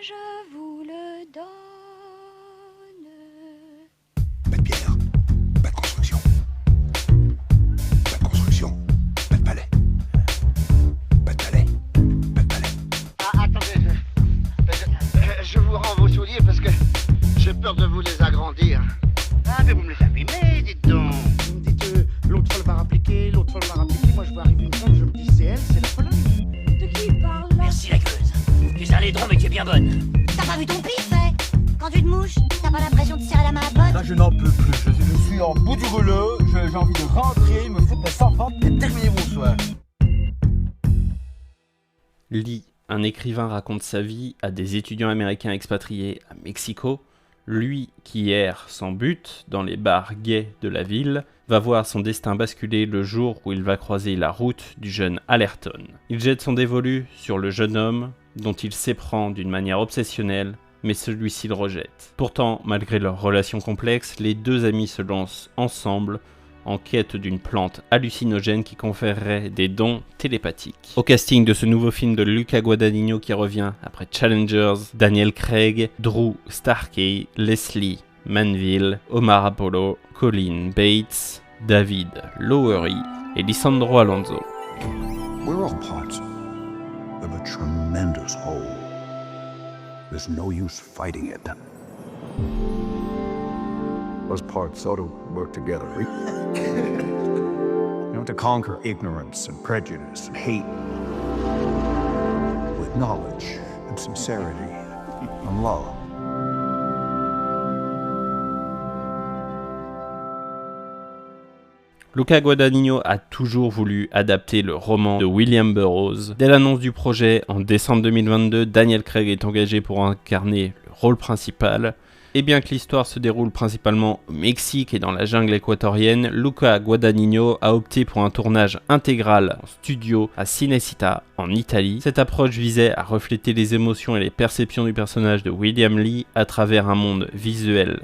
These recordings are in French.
je vous le donne. Pas de pierre, pas de construction. Pas de construction, pas de palais. Pas de palais, pas de palais. Ah, attendez, je vous rends vos souliers parce que j'ai peur de vous les agrandir. Ah, mais vous me les abîmez, dites donc. Vous me dites, l'autre folle va rappliquer, l'autre folle va rappliquer. Moi, je vois arriver une femme, je me dis, c'est elle, c'est la folle. De qui il parle là? Merci la gueuse. Tu es un laidron mais tu es bien bonne. T'as pas vu ton pif, hein? Quand tu te mouches, t'as pas l'impression de serrer la main à pote? Là, je n'en peux plus. Je suis en bout du rouleau. J'ai envie de rentrer, me foutre mes enfants et terminer mon soir. Lee, un écrivain, raconte sa vie à des étudiants américains expatriés à Mexico. Lui, qui erre sans but dans les bars gays de la ville, va voir son destin basculer le jour où il va croiser la route du jeune Allerton. Il jette son dévolu sur le jeune homme, dont il s'éprend d'une manière obsessionnelle, mais celui-ci le rejette. Pourtant, malgré leur relation complexe, les deux amis se lancent ensemble en quête d'une plante hallucinogène qui conférerait des dons télépathiques. Au casting de ce nouveau film de Luca Guadagnino qui revient après Challengers, Daniel Craig, Drew Starkey, Leslie Manville, Omar Apollo, Colin Bates, David Lowery et Lisandro Alonso. We're all parts of a tremendous whole. There's no use fighting it. Those parts ought to work together. You know, to conquer ignorance and prejudice and hate with knowledge and sincerity and love. Luca Guadagnino a toujours voulu adapter le roman de William Burroughs. Dès l'annonce du projet en décembre 2022, Daniel Craig est engagé pour incarner le rôle principal. Et bien que l'histoire se déroule principalement au Mexique et dans la jungle équatorienne, Luca Guadagnino a opté pour un tournage intégral en studio à Cinecittà, en Italie. Cette approche visait à refléter les émotions et les perceptions du personnage de William Lee à travers un monde visuel,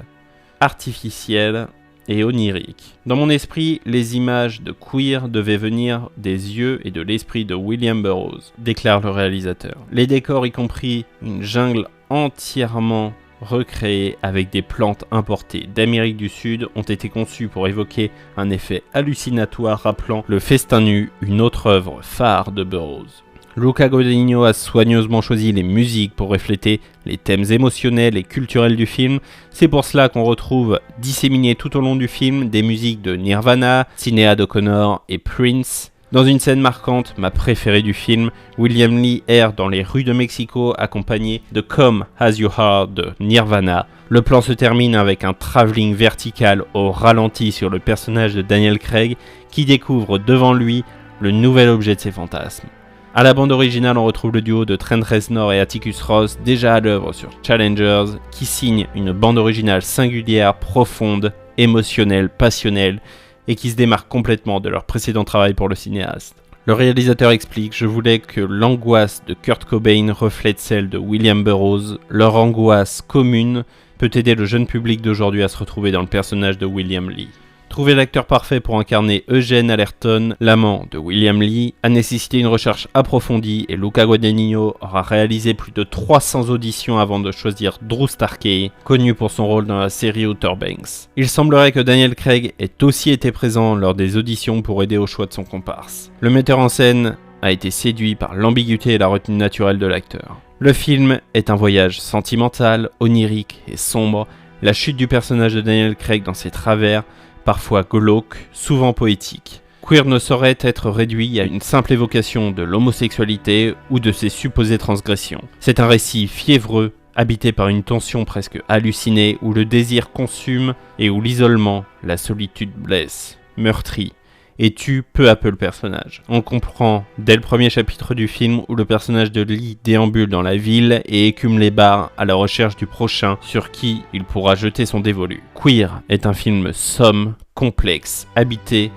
artificiel et onirique. Dans mon esprit, les images de Queer devaient venir des yeux et de l'esprit de William Burroughs, déclare le réalisateur. Les décors, y compris une jungle entièrement recréés avec des plantes importées d'Amérique du Sud, ont été conçus pour évoquer un effet hallucinatoire rappelant Le Festin nu, une autre œuvre phare de Burroughs. Luca Guadagnino a soigneusement choisi les musiques pour refléter les thèmes émotionnels et culturels du film. C'est pour cela qu'on retrouve disséminées tout au long du film des musiques de Nirvana, Sinéad O'Connor et Prince. Dans une scène marquante, ma préférée du film, William Lee erre dans les rues de Mexico accompagné de Come As You Are de Nirvana. Le plan se termine avec un travelling vertical au ralenti sur le personnage de Daniel Craig qui découvre devant lui le nouvel objet de ses fantasmes. À la bande originale, on retrouve le duo de Trent Reznor et Atticus Ross, déjà à l'œuvre sur Challengers, qui signe une bande originale singulière, profonde, émotionnelle, passionnelle, et qui se démarquent complètement de leur précédent travail pour le cinéaste. Le réalisateur explique « Je voulais que l'angoisse de Kurt Cobain reflète celle de William Burroughs. Leur angoisse commune peut aider le jeune public d'aujourd'hui à se retrouver dans le personnage de William Lee. » Trouver l'acteur parfait pour incarner Eugene Allerton, l'amant de William Lee, a nécessité une recherche approfondie et Luca Guadagnino aura réalisé plus de 300 auditions avant de choisir Drew Starkey, connu pour son rôle dans la série Outer Banks. Il semblerait que Daniel Craig ait aussi été présent lors des auditions pour aider au choix de son comparse. Le metteur en scène a été séduit par l'ambiguïté et la retenue naturelle de l'acteur. Le film est un voyage sentimental, onirique et sombre. La chute du personnage de Daniel Craig dans ses travers, parfois glauque, souvent poétique. Queer ne saurait être réduit à une simple évocation de l'homosexualité ou de ses supposées transgressions. C'est un récit fiévreux, habité par une tension presque hallucinée, où le désir consume et où l'isolement, la solitude blesse, meurtrit et tue peu à peu le personnage. On comprend dès le premier chapitre du film où le personnage de Lee déambule dans la ville et écume les bars à la recherche du prochain sur qui il pourra jeter son dévolu. Queer est un film somme, complexe, habité,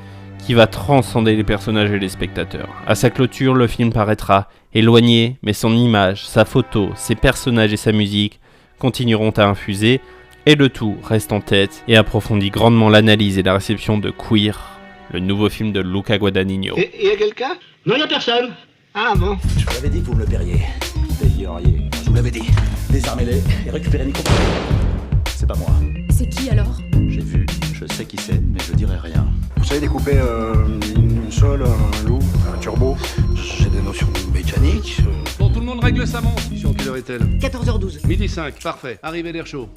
qui va transcender les personnages et les spectateurs. À sa clôture, le film paraîtra éloigné, mais son image, sa photo, ses personnages et sa musique continueront à infuser, et le tout reste en tête et approfondit grandement l'analyse et la réception de Queer, le nouveau film de Luca Guadagnino. Et y a quelqu'un? Non, y a personne. Ah bon? Je vous avais dit que vous me le paieriez. payeriez. Je vous l'avais dit, désarmez-les et récupérez Nico. C'est pas moi. C'est qui alors? J'ai vu, je sais qui c'est, mais je dirai rien. Vous savez découper une sole, un loup, un turbo. J'ai des notions mécaniques. Bon, tout le monde règle sa montre. Mission, quelle heure est-elle? 14h12. Midi 5, parfait. Arrivez l'air chaud.